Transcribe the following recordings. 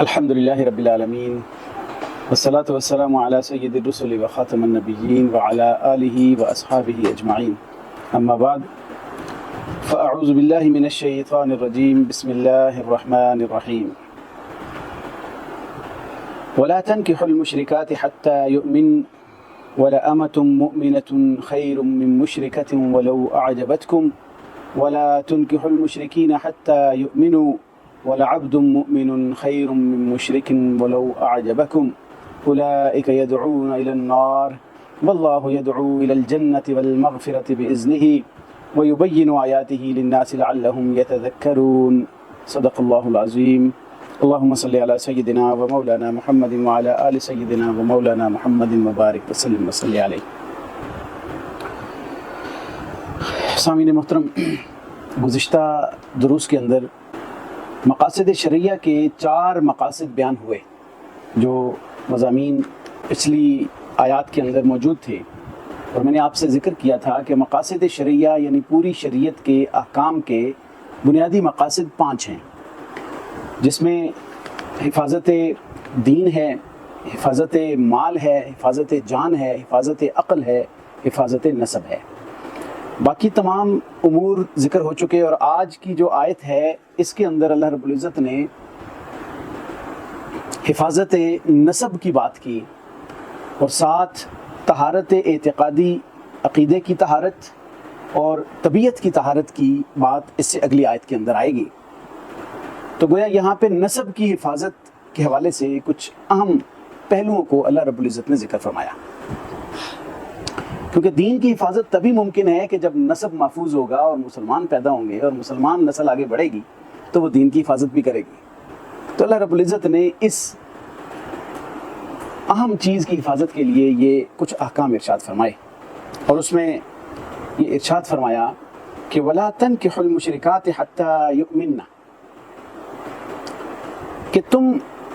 الحمد لله رب العالمين والصلاة والسلام على سيد الرسل وخاتم النبيين وعلى آله وأصحابه أجمعين أما بعد فأعوذ بالله من الشيطان الرجيم بسم الله الرحمن الرحيم ولا تنكحوا المشركات حتى يؤمن ولأمة مؤمنة خير من مشركة ولو أعجبتكم ولا تنكحوا المشركين حتى يؤمنوا ولعبد مؤمن خير من مشرك ولو أعجبكم أولئك يدعون إلى النار والله يدعو إلى الجنة والمغفرة بإذنه ويبين آياته للناس لعلهم يتذكرون صدق الله العظيم اللهم صل على سيدنا ومولانا محمد وعلى آل سيدنا ومولانا محمد وبارك وسلم وصل عليه. سامعین محترم، گزشتہ دروس کے اندر مقاصد شرعیہ کے 4 مقاصد بیان ہوئے جو مضامین پچھلی آیات کے اندر موجود تھے، اور میں نے آپ سے ذکر کیا تھا کہ مقاصد شرعیہ یعنی پوری شریعت کے احکام کے بنیادی مقاصد 5 ہیں، جس میں حفاظت دین ہے، حفاظت مال ہے، حفاظت جان ہے، حفاظت عقل ہے، حفاظت نسب ہے. باقی تمام امور ذکر ہو چکے، اور آج کی جو آیت ہے اس کے اندر اللہ رب العزت نے حفاظت نسب کی بات کی، اور ساتھ طہارت اعتقادی، عقیدے کی طہارت اور طبیعت کی طہارت کی بات اس سے اگلی آیت کے اندر آئے گی. تو گویا یہاں پہ نسب کی حفاظت کے حوالے سے کچھ اہم پہلوؤں کو اللہ رب العزت نے ذکر فرمایا، کیونکہ دین کی حفاظت تبھی ممکن ہے کہ جب نسب محفوظ ہوگا اور مسلمان پیدا ہوں گے، اور مسلمان نسل آگے بڑھے گی تو وہ دین کی حفاظت بھی کرے گی. تو اللہ رب العزت نے اس اہم چیز کی حفاظت کے لیے یہ کچھ احکام ارشاد فرمائے، اور اس میں یہ ارشاد فرمایا کہ وَلَا تَنْكِحُوا الْمُشْرِكَاتِ حَتَّى يُؤْمِنَّ، کہ تم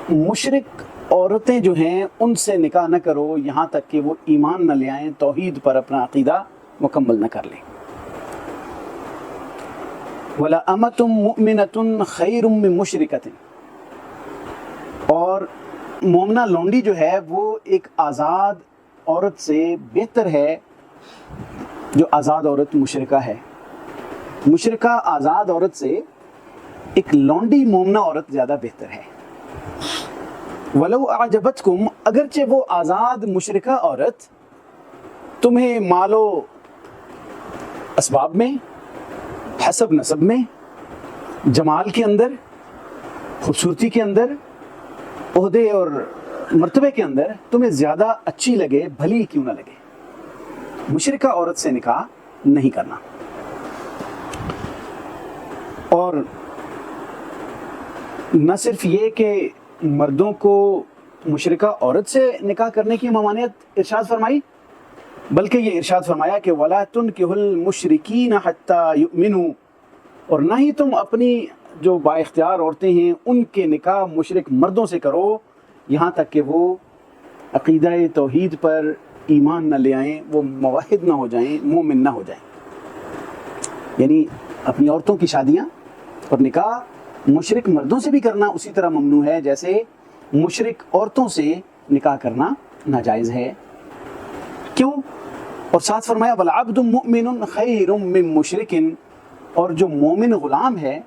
مشرک عورتیں جو ہیں ان سے نکاح نہ کرو یہاں تک کہ وہ ایمان نہ لے آئیں، توحید پر اپنا عقیدہ مکمل نہ کر لیں. وَلَأَمَةٌ مُؤْمِنَةٌ خَيْرٌ مِّن مُشْرِكَةٍ، اور مومنہ لونڈی جو ہے وہ ایک آزاد عورت سے بہتر ہے جو آزاد عورت مشرکہ ہے. مشرکہ آزاد عورت سے ایک لونڈی مومنہ عورت زیادہ بہتر ہے. وَلَوْ أَعْجَبَتْكُمْ، اگرچہ وہ آزاد مشرکہ عورت تمہیں مال و اسباب میں، حسب نسب میں، جمال کے اندر، خوبصورتی کے اندر، عہدے اور مرتبے کے اندر تمہیں زیادہ اچھی لگے، بھلی کیوں نہ لگے، مشرکہ عورت سے نکاح نہیں کرنا. اور نہ صرف یہ کہ مردوں کو مشرکہ عورت سے نکاح کرنے کی ممانعت ارشاد فرمائی، بلکہ یہ ارشاد فرمایا کہ وَلَا تُنْكِحُوا الْمُشْرِكِينَ حَتَّى يُؤْمِنُوا، اور نہ ہی تم اپنی جو با اختیار عورتیں ہیں ان کے نکاح مشرک مردوں سے کرو یہاں تک کہ وہ عقیدہ توحید پر ایمان نہ لے آئیں، وہ موحد نہ ہو جائیں، مومن نہ ہو جائیں. یعنی اپنی عورتوں کی شادیاں اور نکاح مشرک مردوں سے بھی کرنا اسی طرح ممنوع ہے جیسے مشرک عورتوں سے نکاح کرنا ناجائز ہے. کیوں؟ اور ساتھ فرمایا وَالْعَبْدُ مُؤْمِنٌ خَيْرٌ مِّن مُشْرِكٍ، اور جو مومن غلام ہے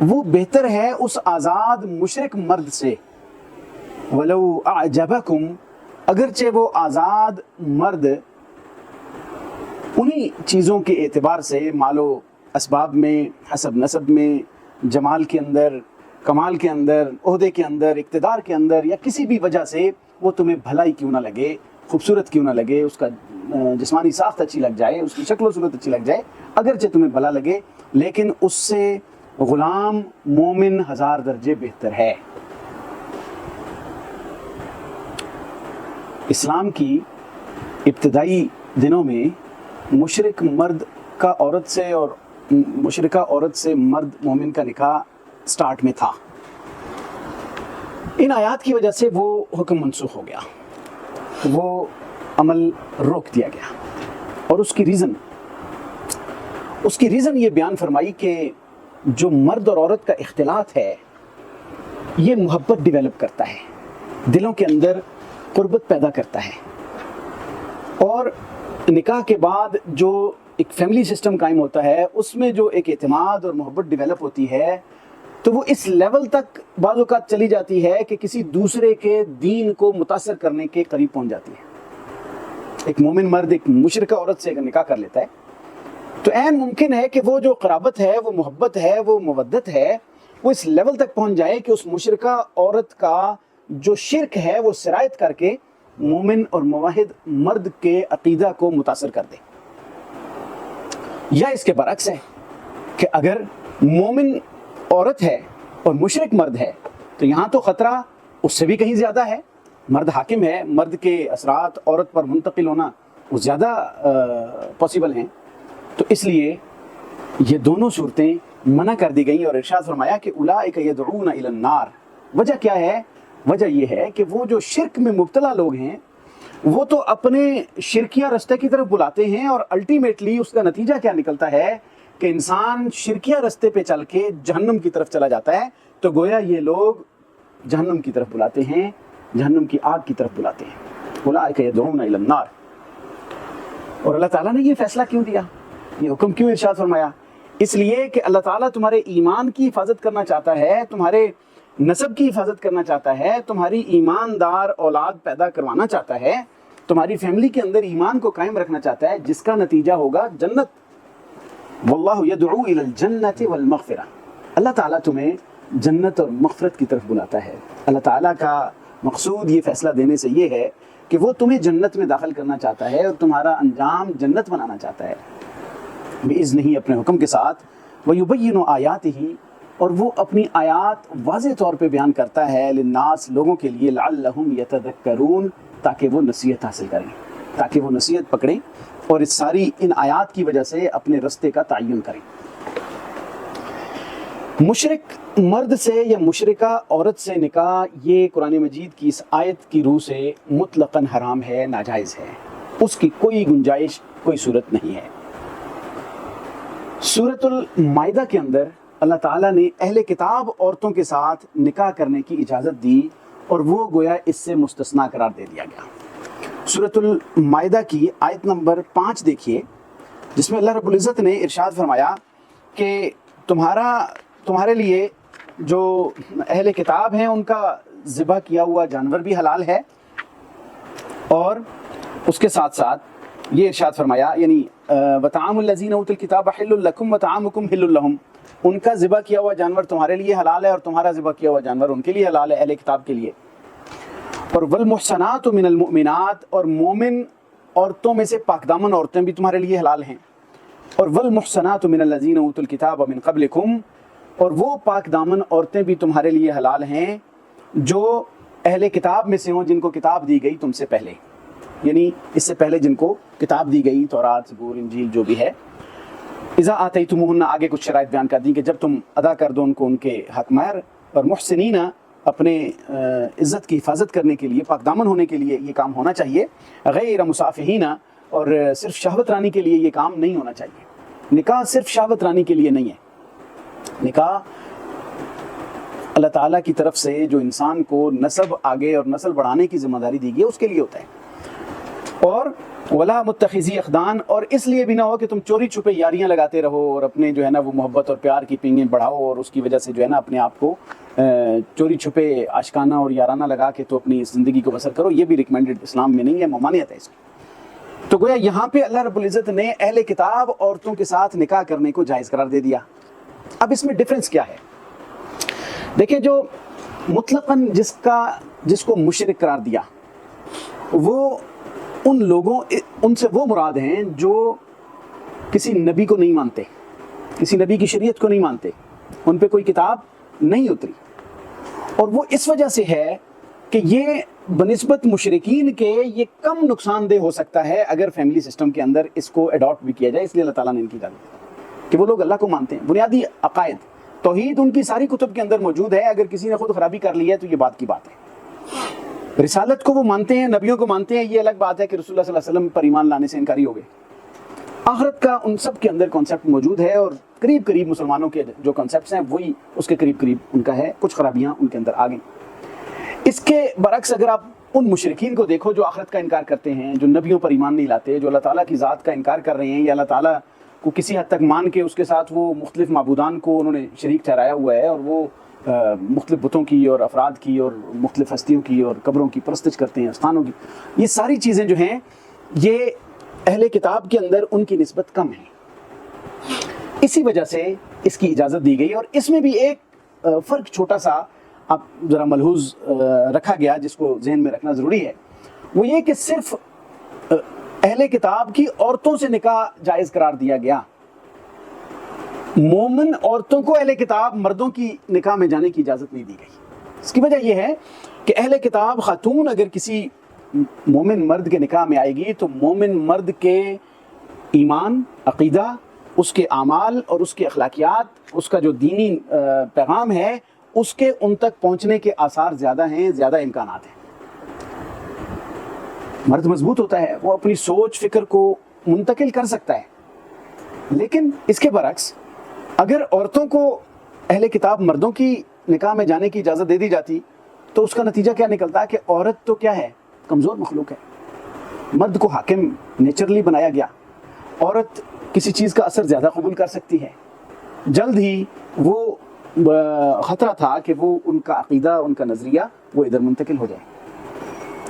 وہ بہتر ہے اس آزاد مشرک مرد سے. وَلَوْ أَعْجَبَكُمْ، اگرچہ وہ آزاد مرد انہی چیزوں کے اعتبار سے، مال و اسباب میں، حسب نسب میں، جمال کے اندر، کمال کے اندر، عہدے کے اندر، اقتدار کے اندر، یا کسی بھی وجہ سے وہ تمہیں بھلائی کیوں نہ لگے، خوبصورت کیوں نہ لگے، اس کا جسمانی ساخت اچھی لگ جائے، اس کی شکل و صورت اچھی لگ جائے، اگرچہ تمہیں بھلا لگے لیکن اس سے غلام مومن 1000 درجے بہتر ہے. اسلام کی ابتدائی دنوں میں مشرک مرد کا عورت سے اور مشرکہ عورت سے مرد مومن کا نکاح سٹارٹ میں تھا. ان آیات کی وجہ سے وہ حکم منسوخ ہو گیا، وہ عمل روک دیا گیا، اور اس کی ریزن یہ بیان فرمائی کہ جو مرد اور عورت کا اختلاط ہے یہ محبت ڈیولپ کرتا ہے، دلوں کے اندر قربت پیدا کرتا ہے، اور نکاح کے بعد جو ایک فیملی سسٹم قائم ہوتا ہے اس میں جو ایک اعتماد اور محبت ڈیولپ ہوتی ہے تو وہ اس لیول تک بعض اوقات چلی جاتی ہے کہ کسی دوسرے کے دین کو متاثر کرنے کے قریب پہنچ جاتی ہے۔ ایک مومن مرد ایک مشرکہ عورت سے اگر نکاح کر لیتا ہے تو عین ممکن ہے کہ وہ جو قرابت ہے، وہ محبت ہے، وہ مودت ہے، وہ اس لیول تک پہنچ جائے کہ اس مشرکہ عورت کا جو شرک ہے وہ سرایت کر کے مومن اور موحد مرد کے عقیدہ کو متاثر کر دے۔ یا اس کے برعکس ہے کہ اگر مومن عورت ہے اور مشرک مرد ہے تو یہاں تو خطرہ اس سے بھی کہیں زیادہ ہے، مرد حاکم ہے، مرد کے اثرات عورت پر منتقل ہونا وہ زیادہ پاسبل ہیں، تو اس لیے یہ دونوں صورتیں منع کر دی گئیں اور ارشاد فرمایا کہ اولئک یدعون الی النار۔ وجہ کیا ہے؟ وجہ یہ ہے کہ وہ جو شرک میں مبتلا لوگ ہیں وہ تو اپنے شرکیہ رستے کی طرف بلاتے ہیں، اور الٹیمیٹلی اس کا نتیجہ کیا نکلتا ہے کہ انسان شرکیہ رستے پہ چل کے جہنم کی طرف چلا جاتا ہے۔ تو گویا یہ لوگ جہنم کی طرف بلاتے ہیں، جہنم کی آگ کی طرف بلاتے ہیں۔ اولئک یدعون الی النار۔ اور اللہ تعالیٰ نے یہ فیصلہ کیوں دیا، یہ حکم کیوں ارشاد فرمایا؟ اس لیے کہ اللہ تعالیٰ تمہارے ایمان کی حفاظت کرنا چاہتا ہے، تمہارے نسب کی حفاظت کرنا چاہتا ہے، تمہاری ایماندار اولاد پیدا کروانا چاہتا ہے، تمہاری فیملی کے اندر ایمان کو قائم رکھنا چاہتا ہے، جس کا نتیجہ ہوگا جنت۔ واللہ یدعو الی الجنۃ والمغفرہ۔ اللہ تعالیٰ تمہیں جنت اور مغفرت کی طرف بلاتا ہے۔ اللہ تعالیٰ کا مقصود یہ فیصلہ دینے سے یہ ہے کہ وہ تمہیں جنت میں داخل کرنا چاہتا ہے اور تمہارا انجام جنت بنانا چاہتا ہے بِإِذْنِهِ، اپنے حکم کے ساتھ، وَيُبَيِّنُ آیَاتِهِ، اور وہ اپنی آیات واضح طور پہ بیان کرتا ہے للناس، لوگوں کے لیے، لعلہم یتذکرون، تاکہ وہ نصیحت حاصل کریں، تاکہ وہ نصیحت پکڑیں اور اس ساری ان آیات کی وجہ سے اپنے رستے کا تعین کریں۔ مشرک مرد سے یا مشرکہ عورت سے نکاح یہ قرآن مجید کی اس آیت کی روح سے مطلقاً حرام ہے، ناجائز ہے، اس کی کوئی گنجائش، کوئی صورت نہیں ہے۔ سورۃ المائدہ کے اندر اللہ تعالیٰ نے اہل کتاب عورتوں کے ساتھ نکاح کرنے کی اجازت دی اور وہ گویا اس سے مستثنا قرار دے دیا گیا۔ سورۃ المائدہ کی آیت نمبر 5 دیکھیے، جس میں اللہ رب العزت نے ارشاد فرمایا کہ تمہارے لیے جو اہل کتاب ہیں ان کا ذبح کیا ہوا جانور بھی حلال ہے، اور اس کے ساتھ ساتھ یہ ارشاد فرمایا، یعنی وطعام الذین اوتوا الکتاب حل لکم وطعامکم حل لہم، ان کا ذبح کیا ہوا جانور تمہارے لیے حلال ہے اور تمہارا ذبح کیا ہوا جانور ان کے لیے حلال ہے، اہل کتاب کے لیے۔ اور والمحصنات من المؤمنات، اور مومن عورتوں میں سے پاک دامن عورتیں بھی تمہارے لیے حلال ہیں۔ اور والمحصنات من الذین اوتوا الکتاب من قبلکم، اور وہ پاک دامن عورتیں بھی تمہارے لیے حلال ہیں جو اہل کتاب میں سے ہوں، جن کو کتاب دی گئی تم سے پہلے، یعنی اس سے پہلے جن کو کتاب دی گئی، تورات، زبور، انجیل جو بھی ہے۔ اذا آتیتموہن، آگے کچھ شرائط بیان کر دی کہ جب تم ادا کر دو ان کو ان کے حق مہر، اور محسنین، اپنے عزت کی حفاظت کرنے کے لیے، پاک دامن ہونے کے لیے یہ کام ہونا چاہیے، غیر مصافحین، اور صرف شہوت رانی کے لیے یہ کام نہیں ہونا چاہیے۔ نکاح صرف شہوت رانی کے لیے نہیں ہے، نکاح اللہ تعالیٰ کی طرف سے جو انسان کو نسب آگے اور نسل بڑھانے کی ذمہ داری دی گئی ہے اس کے لیے ہوتا ہے۔ اور ولا متخذی اخدان، اور اس لیے بھی نہ ہو کہ تم چوری چھپے یاریاں لگاتے رہو اور اپنے جو ہے نا وہ محبت اور پیار کی پینگیں بڑھاؤ، اور اس کی وجہ سے جو ہے نا اپنے آپ کو چوری چھپے عاشقانہ اور یارانہ لگا کے تو اپنی زندگی کو بسر کرو، یہ بھی ریکمینڈڈ اسلام میں نہیں ہے، ممانعت ہے اس کی۔ تو گویا یہاں پہ اللہ رب العزت نے اہل کتاب عورتوں کے ساتھ نکاح کرنے کو جائز قرار دے دیا۔ اب اس میں ڈفرنس کیا ہے؟ دیکھیں، جو مطلقاً جس کو مشرک قرار دیا، وہ ان سے وہ مراد ہیں جو کسی نبی کو نہیں مانتے، کسی نبی کی شریعت کو نہیں مانتے، ان پہ کوئی کتاب نہیں اتری، اور وہ اس وجہ سے ہے کہ یہ بنسبت مشرکین کے یہ کم نقصان دہ ہو سکتا ہے اگر فیملی سسٹم کے اندر اس کو اڈاپٹ بھی کیا جائے۔ اس لیے اللہ تعالیٰ نے ان کی اجازت دی کہ وہ لوگ اللہ کو مانتے ہیں، بنیادی عقائد توحید ان کی ساری کتب کے اندر موجود ہے، اگر کسی نے خود خرابی کر لی ہے تو یہ بات کی بات ہے۔ رسالت کو وہ مانتے ہیں، نبیوں کو مانتے ہیں، یہ الگ بات ہے کہ رسول اللہ صلی اللہ علیہ وسلم پر ایمان لانے سے انکاری ہو گئے۔ آخرت کا ان سب کے اندر کانسیپٹ موجود ہے، اور قریب قریب مسلمانوں کے جو کنسیپٹس ہیں وہی اس کے قریب قریب ان کا ہے، کچھ خرابیاں ان کے اندر آ گئیں۔ اس کے برعکس اگر آپ ان مشرکین کو دیکھو جو آخرت کا انکار کرتے ہیں، جو نبیوں پر ایمان نہیں لاتے، جو اللہ تعالیٰ کی ذات کا انکار کر رہے ہیں، یا اللہ تعالیٰ کو کسی حد تک مان کے اس کے ساتھ وہ مختلف معبودان کو انہوں نے شریک ٹھہرایا ہوا ہے، اور وہ مختلف بتوں کی اور افراد کی اور مختلف ہستیوں کی اور قبروں کی پرستش کرتے ہیں، استانوں کی، یہ ساری چیزیں جو ہیں یہ اہل کتاب کے اندر ان کی نسبت کم ہے۔ اسی وجہ سے اس کی اجازت دی گئی، اور اس میں بھی ایک فرق چھوٹا سا اب ذرا ملحوظ رکھا گیا جس کو ذہن میں رکھنا ضروری ہے، وہ یہ کہ صرف اہل کتاب کی عورتوں سے نکاح جائز قرار دیا گیا، مومن عورتوں کو اہل کتاب مردوں کی نکاح میں جانے کی اجازت نہیں دی گئی۔ اس کی وجہ یہ ہے کہ اہل کتاب خاتون اگر کسی مومن مرد کے نکاح میں آئے گی تو مومن مرد کے ایمان، عقیدہ، اس کے اعمال اور اس کے اخلاقیات، اس کا جو دینی پیغام ہے، اس کے ان تک پہنچنے کے آثار زیادہ ہیں، زیادہ امکانات ہیں۔ مرد مضبوط ہوتا ہے، وہ اپنی سوچ فکر کو منتقل کر سکتا ہے، لیکن اس کے برعکس اگر عورتوں کو اہل کتاب مردوں کی نکاح میں جانے کی اجازت دے دی جاتی تو اس کا نتیجہ کیا نکلتا ہے کہ عورت تو کیا ہے، کمزور مخلوق ہے، مرد کو حاکم نیچرلی بنایا گیا، عورت کسی چیز کا اثر زیادہ قبول کر سکتی ہے، جلد ہی وہ خطرہ تھا کہ وہ ان کا عقیدہ، ان کا نظریہ وہ ادھر منتقل ہو جائے۔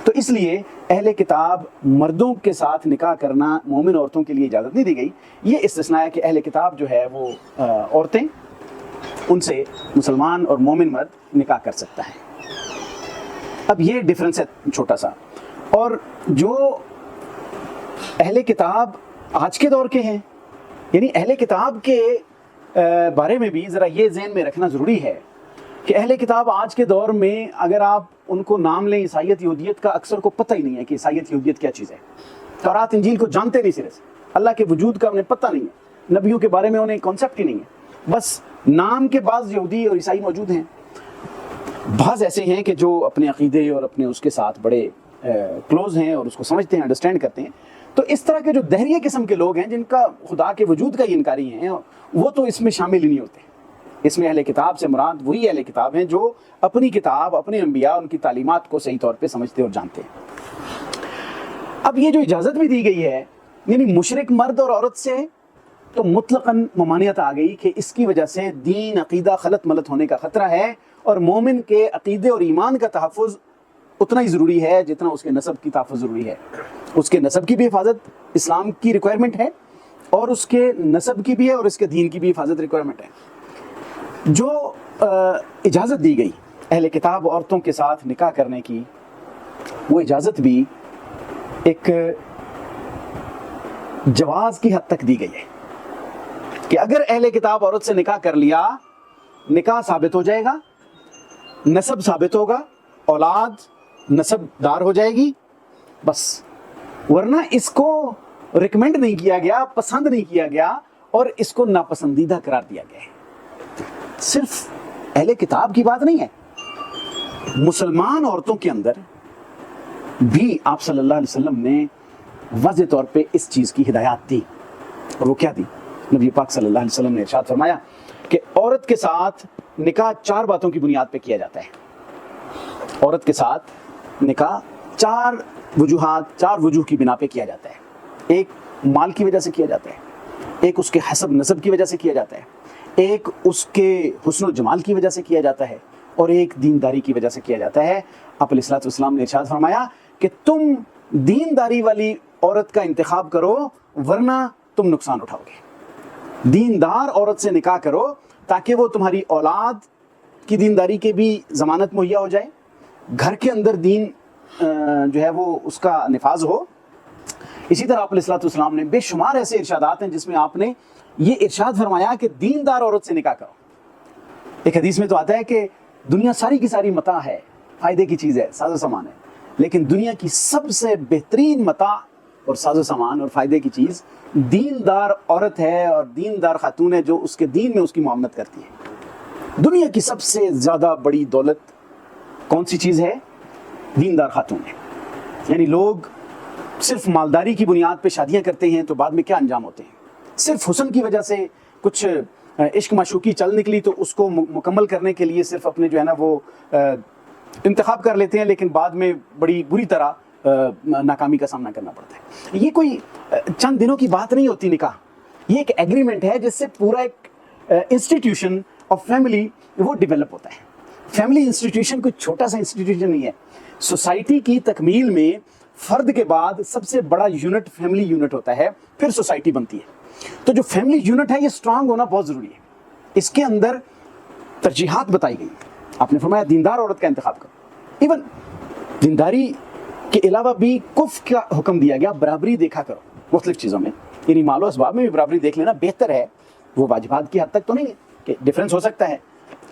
تو اس لیے اہل کتاب مردوں کے ساتھ نکاح کرنا مومن عورتوں کے لیے اجازت نہیں دی گئی۔ یہ استثناء ہے کہ اہل کتاب جو ہے وہ عورتیں، ان سے مسلمان اور مومن مرد نکاح کر سکتا ہے۔ اب یہ ڈیفرنس ہے چھوٹا سا۔ اور جو اہل کتاب آج کے دور کے ہیں، یعنی اہل کتاب کے بارے میں بھی ذرا یہ ذہن میں رکھنا ضروری ہے کہ اہل کتاب آج کے دور میں اگر آپ ان کو نام لیں عیسائیت یہودیت کا، اکثر کو پتہ ہی نہیں ہے کہ عیسائیت یہودیت کیا چیز ہے، تورات انجیل کو جانتے نہیں سرے سے، اللہ کے وجود کا انہیں پتہ نہیں ہے، نبیوں کے بارے میں انہیں کانسیپٹ ہی نہیں ہے، بس نام کے بعض یہودی اور عیسائی موجود ہیں، بعض ایسے ہیں کہ جو اپنے عقیدے اور اپنے اس کے ساتھ بڑے کلوز ہیں اور اس کو سمجھتے ہیں، انڈرسٹینڈ کرتے ہیں۔ تو اس طرح کے جو دہریہ قسم کے لوگ ہیں جن کا خدا کے وجود کا ہی انکاری ہیں، وہ تو اس میں شامل ہی نہیں ہوتے۔ اس میں اہل کتاب سے مراد وہی اہل کتاب ہیں جو اپنی کتاب، اپنے انبیاء، ان کی تعلیمات کو صحیح طور پہ سمجھتے اور جانتے ہیں۔ اب یہ جو اجازت بھی دی گئی ہے یعنی مشرک مرد اور عورت سے، تو مطلقاً ممانعت آ گئی کہ اس کی وجہ سے دین، عقیدہ خلط ملط ہونے کا خطرہ ہے، اور مومن کے عقیدے اور ایمان کا تحفظ اتنا ہی ضروری ہے جتنا اس کے نسب کی تحفظ ضروری ہے۔ اس کے نسب کی بھی حفاظت اسلام کی ریکوائرمنٹ ہے، اور اس کے نسب کی بھی ہے، اور اس کے دین کی بھی حفاظت ریکوائرمنٹ ہے۔ جو اجازت دی گئی اہل کتاب عورتوں کے ساتھ نکاح کرنے کی، وہ اجازت بھی ایک جواز کی حد تک دی گئی ہے کہ اگر اہل کتاب عورت سے نکاح کر لیا، نکاح ثابت ہو جائے گا، نسب ثابت ہوگا، اولاد نسب دار ہو جائے گی، بس۔ ورنہ اس کو ریکمینڈ نہیں کیا گیا، پسند نہیں کیا گیا، اور اس کو ناپسندیدہ قرار دیا گیا ہے۔ صرف اہل کتاب کی بات نہیں ہے، مسلمان عورتوں کے اندر بھی آپ صلی اللہ علیہ وسلم نے واضح طور پہ اس چیز کی ہدایات دی، اور وہ کیا دی؟ نبی پاک صلی اللہ علیہ وسلم نے ارشاد فرمایا کہ عورت کے ساتھ نکاح 4 باتوں کی بنیاد پہ کیا جاتا ہے۔ عورت کے ساتھ نکاح 4 وجوہات، 4 وجوہ کی بنا پہ کیا جاتا ہے۔ ایک مال کی وجہ سے کیا جاتا ہے، ایک اس کے حسب نسب کی وجہ سے کیا جاتا ہے، ایک اس کے حسن و جمال کی وجہ سے کیا جاتا ہے، اور ایک دینداری کی وجہ سے کیا جاتا ہے۔ آپ علیہ الصلوۃ والسلام نے ارشاد فرمایا کہ تم دینداری والی عورت کا انتخاب کرو ورنہ تم نقصان اٹھاؤ گے۔ دیندار عورت سے نکاح کرو تاکہ وہ تمہاری اولاد کی دینداری کے بھی ضمانت مہیا ہو جائے، گھر کے اندر دین جو ہے وہ اس کا نفاذ ہو۔ اسی طرح آپ علیہ الصلوۃ والسلام نے بے شمار ایسے ارشادات ہیں جس میں آپ نے یہ ارشاد فرمایا کہ دیندار عورت سے نکاح کرو۔ ایک حدیث میں تو آتا ہے کہ دنیا ساری کی ساری متاع ہے، فائدے کی چیز ہے، ساز و سامان ہے، لیکن دنیا کی سب سے بہترین متاع اور ساز و سامان اور فائدے کی چیز دیندار عورت ہے، اور دیندار خاتون ہے جو اس کے دین میں اس کی معاملت کرتی ہے۔ دنیا کی سب سے زیادہ بڑی دولت کون سی چیز ہے؟ دیندار خاتون ہے۔ یعنی لوگ صرف مالداری کی بنیاد پہ شادیاں کرتے ہیں تو بعد میں کیا انجام ہوتے ہیں؟ صرف حسن کی وجہ سے کچھ عشق معشوقی چل نکلی تو اس کو مکمل کرنے کے لیے صرف اپنے جو ہے نا وہ انتخاب کر لیتے ہیں، لیکن بعد میں بڑی بری طرح ناکامی کا سامنا کرنا پڑتا ہے۔ یہ کوئی چند دنوں کی بات نہیں ہوتی نکاح، یہ ایک ایگریمنٹ ہے جس سے پورا ایک انسٹیٹیوشن آف فیملی وہ ڈیولپ ہوتا ہے۔ فیملی انسٹیٹیوشن کوئی چھوٹا سا انسٹیٹیوشن نہیں ہے، سوسائٹی کی تکمیل میں فرد کے بعد سب سے بڑا یونٹ فیملی یونٹ ہوتا ہے، پھر سوسائٹی بنتی ہے۔ تو جو فیملی یونٹ ہے یہ اسٹرانگ ہونا بہت ضروری ہے۔ اس کے اندر ترجیحات بتائی گئی، آپ نے فرمایا دیندار عورت کا انتخاب کرو، ایون دینداری کے علاوہ بھی کفر کا حکم دیا گیا، برابری دیکھا کرو مختلف چیزوں میں، یعنی مال و اسباب میں بھی برابری دیکھ لینا بہتر ہے، وہ واجبات کی حد تک تو نہیں ہے کہ ڈفرینس ہو سکتا ہے،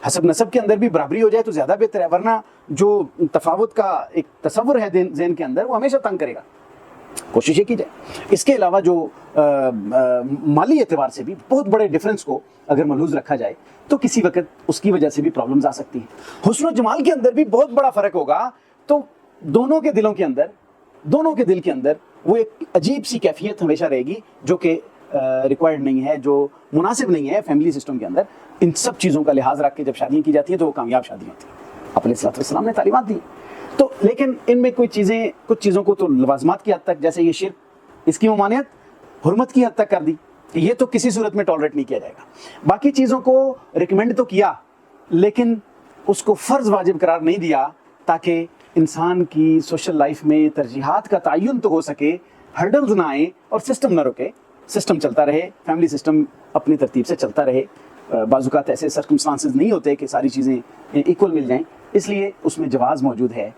حسب نسب کے اندر بھی برابری ہو جائے تو زیادہ بہتر ہے، ورنہ جو تفاوت کا ایک تصور ہے ذہن کے اندر وہ ہمیشہ تنگ کرے گا، کوشش یہ کی جائے۔ اس کے علاوہ جو مالی اعتبار سے بھی بہت بڑے ڈفرینس کو اگر ملحوظ رکھا جائے تو کسی وقت اس کی وجہ سے بھی پرابلمز آ سکتی ہیں۔ حسن و جمال کے اندر بھی بہت بڑا فرق ہوگا تو دونوں کے دل کے اندر وہ ایک عجیب سی کیفیت ہمیشہ رہے گی جو کہ ریکوائرڈ نہیں ہے، جو مناسب نہیں ہے فیملی سسٹم کے اندر۔ ان سب چیزوں کا لحاظ رکھ کے جب شادیاں کی جاتی ہیں تو وہ کامیاب شادیاں ہوتی ہیں، آپ علیہ الصلوۃ والسلام نے تعلیمات دی۔ تو لیکن ان میں کچھ چیزوں کو تو لوازمات کی حد تک، جیسے یہ شرک، اس کی ممانعت حرمت کی حد تک کر دی کہ یہ تو کسی صورت میں ٹالریٹ نہیں کیا جائے گا۔ باقی چیزوں کو ریکمینڈ تو کیا لیکن اس کو فرض واجب قرار نہیں دیا تاکہ انسان کی سوشل لائف میں ترجیحات کا تعین تو ہو سکے، ہرڈلز نہ آئیں اور سسٹم نہ رکے، سسٹم چلتا رہے، فیملی سسٹم اپنی ترتیب سے چلتا رہے۔ بعض اوقات ایسے سرکمسٹانسز نہیں ہوتے کہ ساری چیزیں ایکول مل جائیں، اس لیے اس میں جواز موجود ہے۔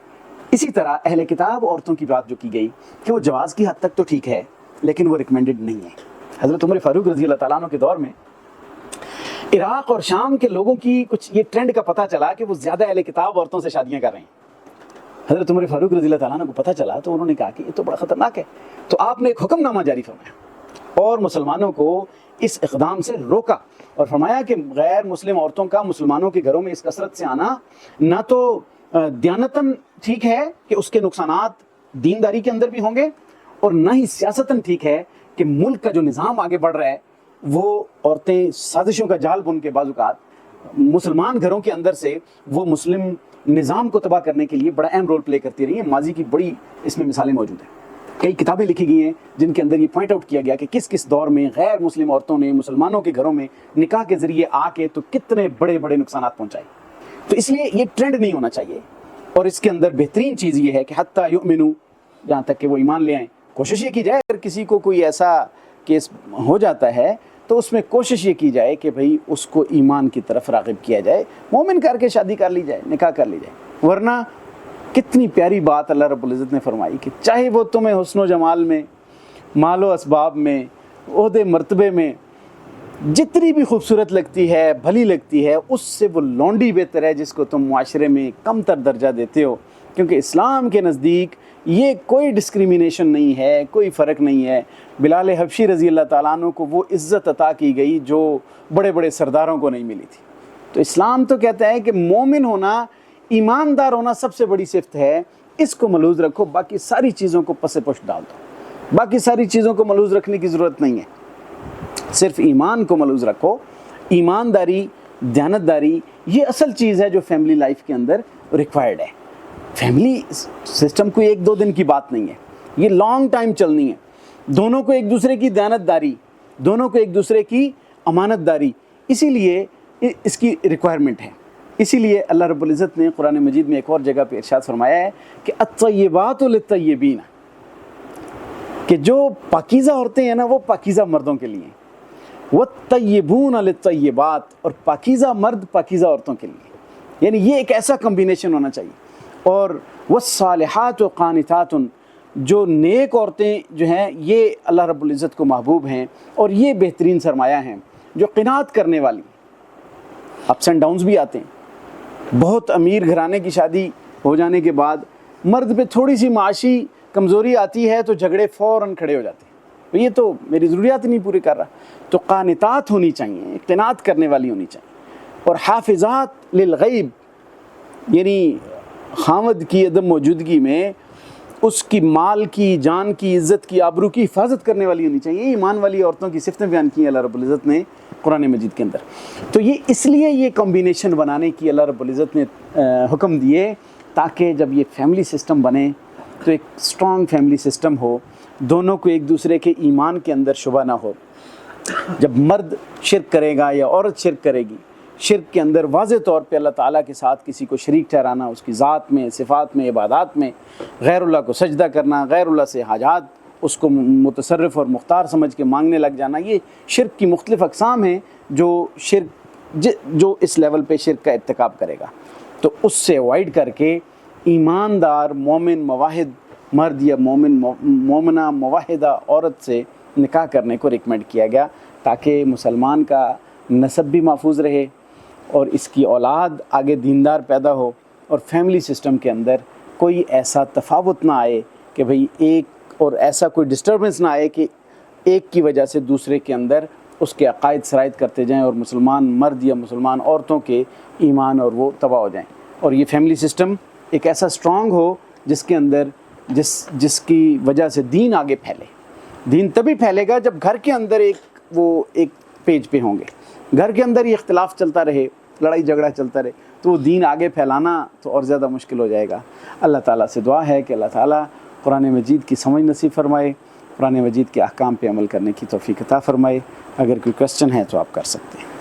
اسی طرح اہل کتاب عورتوں کی بات جو کی گئی کہ وہ جواز کی حد تک تو ٹھیک ہے لیکن وہ ریکمینڈڈ نہیں ہے۔ حضرت عمر فاروق رضی اللہ تعالیٰ عنہ کے دور میں عراق اور شام کے لوگوں کی کچھ یہ ٹرینڈ کا پتہ چلا کہ وہ زیادہ اہل کتاب عورتوں سے شادیاں کر رہے ہیں۔ حضرت عمر فاروق رضی اللہ تعالیٰ عنہ کو پتہ چلا تو انہوں نے کہا کہ یہ تو بڑا خطرناک ہے، تو آپ نے ایک حکم نامہ جاری فرمایا اور مسلمانوں کو اس اقدام سے روکا اور فرمایا کہ غیر مسلم عورتوں کا مسلمانوں کے گھروں میں اس کثرت سے آنا نہ تو دیانتاً ٹھیک ہے کہ اس کے نقصانات دینداری کے اندر بھی ہوں گے، اور نہ ہی سیاستاً ٹھیک ہے کہ ملک کا جو نظام آگے بڑھ رہا ہے وہ عورتیں سازشوں کا جال بن کے بعض اوقات مسلمان گھروں کے اندر سے وہ مسلم نظام کو تباہ کرنے کے لیے بڑا اہم رول پلے کرتی رہی ہیں۔ ماضی کی بڑی اس میں مثالیں موجود ہیں، کئی کتابیں لکھی گئی ہیں جن کے اندر یہ پوائنٹ آؤٹ کیا گیا کہ کس کس دور میں غیر مسلم عورتوں نے مسلمانوں کے گھروں میں نکاح کے ذریعے آ کے تو کتنے بڑے بڑے نقصانات پہنچائے۔ تو اس لیے یہ ٹرینڈ نہیں ہونا چاہیے، اور اس کے اندر بہترین چیز یہ ہے کہ حتیٰ یؤمنو، یہاں تک کہ وہ ایمان لے آئیں۔ کوشش یہ کی جائے اگر کسی کو کوئی ایسا کیس ہو جاتا ہے تو اس میں کوشش یہ کی جائے کہ بھئی اس کو ایمان کی طرف راغب کیا جائے، مومن کر کے شادی کر لی جائے، نکاح کر لی جائے۔ ورنہ کتنی پیاری بات اللہ رب العزت نے فرمائی کہ چاہے وہ تمہیں حسن و جمال میں، مال و اسباب میں، عہدے مرتبے میں جتنی بھی خوبصورت لگتی ہے، بھلی لگتی ہے، اس سے وہ لونڈی بہتر ہے جس کو تم معاشرے میں کم تر درجہ دیتے ہو، کیونکہ اسلام کے نزدیک یہ کوئی ڈسکریمنیشن نہیں ہے، کوئی فرق نہیں ہے۔ بلال حبشی رضی اللہ تعالیٰ عنہ کو وہ عزت عطا کی گئی جو بڑے بڑے سرداروں کو نہیں ملی تھی۔ تو اسلام تو کہتا ہے کہ مومن ہونا، ایماندار ہونا سب سے بڑی صفت ہے، اس کو ملحوظ رکھو، باقی ساری چیزوں کو پس پشت ڈال دو، باقی ساری چیزوں کو ملحوظ رکھنے کی ضرورت نہیں ہے، صرف ایمان کو ملحوظ رکھو۔ ایمانداری، دیانتداری، یہ اصل چیز ہے جو فیملی لائف کے اندر ریکوائرڈ ہے۔ فیملی سسٹم کوئی ایک دو دن کی بات نہیں ہے، یہ لانگ ٹائم چلنی ہے۔ دونوں کو ایک دوسرے کی دیانتداری، دونوں کو ایک دوسرے کی امانت داری، اسی لیے اس کی ریکوائرمنٹ ہے۔ اسی لیے اللہ رب العزت نے قرآن مجید میں ایک اور جگہ پہ ارشاد فرمایا ہے کہ الطیبات للطیبین، کہ جو پاکیزہ عورتیں ہیں نا وہ پاکیزہ مردوں کے لیے، والطیبون للطیبات، اور پاکیزہ مرد پاکیزہ عورتوں کے لیے، یعنی یہ ایک ایسا کمبینیشن ہونا چاہیے۔ اور والصالحات قانتات، جو نیک عورتیں جو ہیں یہ اللہ رب العزت کو محبوب ہیں، اور یہ بہترین سرمایہ ہیں جو قناعت کرنے والی۔ اپس اینڈ ڈاؤنز بھی آتے ہیں، بہت امیر گھرانے کی شادی ہو جانے کے بعد مرد پہ تھوڑی سی معاشی کمزوری آتی ہے تو جھگڑے فوراً کھڑے ہو جاتے ہیں، یہ تو میری ضروریات نہیں پوری کر رہا۔ تو قانتات ہونی چاہیے، قناعت کرنے والی ہونی چاہیے، اور حافظات للغیب، یعنی خامد کی عدم موجودگی میں اس کی مال کی، جان کی، عزت کی، آبرو کی حفاظت کرنے والی ہونی چاہیے. ایمان والی عورتوں کی صفتیں بیان کی ہیں اللہ رب العزت نے قرآن مجید کے اندر. تو یہ اس لیے یہ کمبینیشن بنانے کی اللہ رب العزت نے حکم دیے تاکہ جب یہ فیملی سسٹم بنے تو ایک اسٹرانگ فیملی سسٹم ہو، دونوں کو ایک دوسرے کے ایمان کے اندر شبہ نہ ہو. جب مرد شرک کرے گا یا عورت شرک کرے گی، شرک کے اندر واضح طور پہ اللہ تعالیٰ کے ساتھ کسی کو شریک ٹھہرانا، اس کی ذات میں، صفات میں، عبادات میں، غیر اللہ کو سجدہ کرنا، غیر اللہ سے حاجات اس کو متصرف اور مختار سمجھ کے مانگنے لگ جانا، یہ شرک کی مختلف اقسام ہیں جو اس لیول پہ شرک کا ارتکاب کرے گا. تو اس سے اوائڈ کر کے ایماندار مومن موحد مرد یا مومنہ موحدہ عورت سے نکاح کرنے کو ریکمینڈ کیا گیا تاکہ مسلمان کا نسب بھی محفوظ رہے اور اس کی اولاد آگے دیندار پیدا ہو، اور فیملی سسٹم کے اندر کوئی ایسا تفاوت نہ آئے کہ بھئی ایک، اور ایسا کوئی ڈسٹربنس نہ آئے کہ ایک کی وجہ سے دوسرے کے اندر اس کے عقائد سرایت کرتے جائیں اور مسلمان مرد یا مسلمان عورتوں کے ایمان اور وہ تباہ ہو جائیں. اور یہ فیملی سسٹم ایک ایسا اسٹرانگ ہو جس کے اندر جس کی وجہ سے دین آگے پھیلے. دین تبھی پھیلے گا جب گھر کے اندر ایک پیج پہ ہوں گے. گھر کے اندر یہ اختلاف چلتا رہے، لڑائی جھگڑا چلتا رہے، تو وہ دین آگے پھیلانا تو اور زیادہ مشکل ہو جائے گا. اللہ تعالیٰ سے دعا ہے کہ اللہ تعالیٰ قرآن مجید کی سمجھ نصیب فرمائے، قرآن مجید کے احکام پہ عمل کرنے کی توفیق عطا فرمائے. اگر کوئی کوسچن ہے تو آپ کر سکتے ہیں.